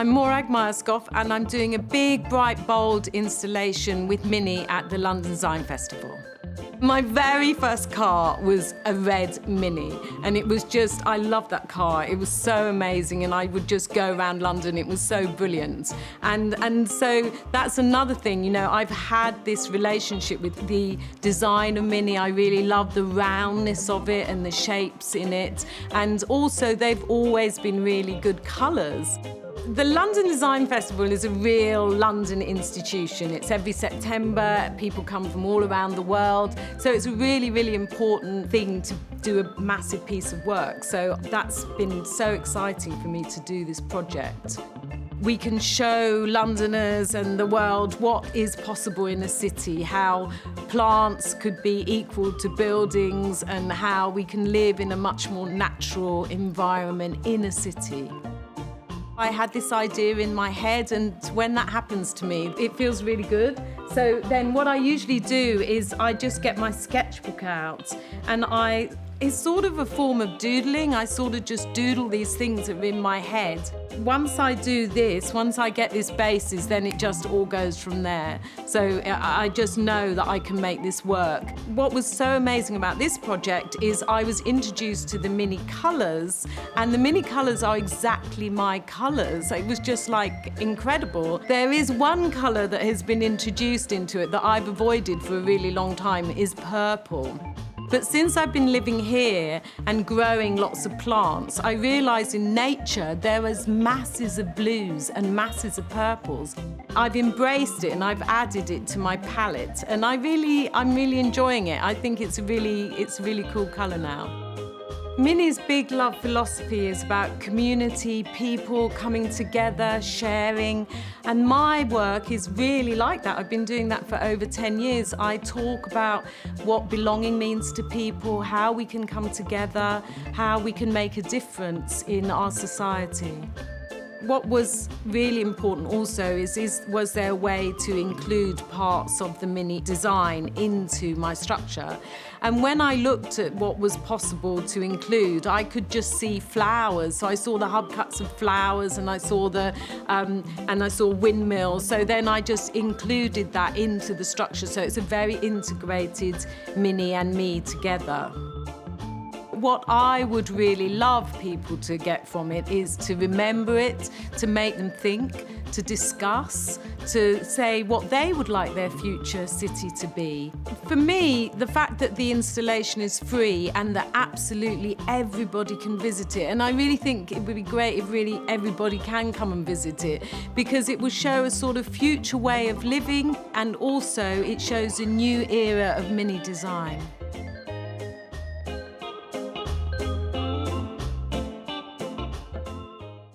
I'm Morag Myerscough and I'm doing a big, bright, bold installation with Mini at the London Design Festival. My very first car was a red Mini, and it was just, I loved that car. It was so amazing, and I would just go around London. It was so brilliant. And so that's another thing, you know, I've had this relationship with the design of Mini. I really love the roundness of it and the shapes in it. And also, they've always been really good colours. The London Design Festival is a real London institution. It's every September, people come from all around the world, so it's a really, really important thing to do a massive piece of work. So that's been so exciting for me to do this project. We can show Londoners and the world what is possible in a city, how plants could be equal to buildings and how we can live in a much more natural environment in a city. I had this idea in my head, and when that happens to me, it feels really good. So then what I usually do is I just get my sketchbook out, and it's sort of a form of doodling. I sort of just doodle these things that are in my head. Once I do this, once I get this basis, then it just all goes from there. So I just know that I can make this work. What was so amazing about this project is I was introduced to the Mini colours, and the Mini colours are exactly my colours. It was just like incredible. There is one colour that has been introduced into it that I've avoided for a really long time, is purple. But since I've been living here and growing lots of plants, I realised in nature there was masses of blues and masses of purples. I've embraced it and I've added it to my palette, and I'm really enjoying it. I think it's a really cool colour now. Mini's big love philosophy is about community, people coming together, sharing, and my work is really like that. I've been doing that for over 10 years. I talk about what belonging means to people, how we can come together, how we can make a difference in our society. What was really important also was there a way to include parts of the Mini design into my structure? And when I looked at what was possible to include, I could just see flowers. So I saw the hubcaps of flowers, and I saw windmills. So then I just included that into the structure. So it's a very integrated Mini and me together. What I would really love people to get from it is to remember it, to make them think, to discuss, to say what they would like their future city to be. For me, the fact that the installation is free and that absolutely everybody can visit it, and I really think it would be great if really everybody can come and visit it, because it will show a sort of future way of living, and also it shows a new era of Mini design.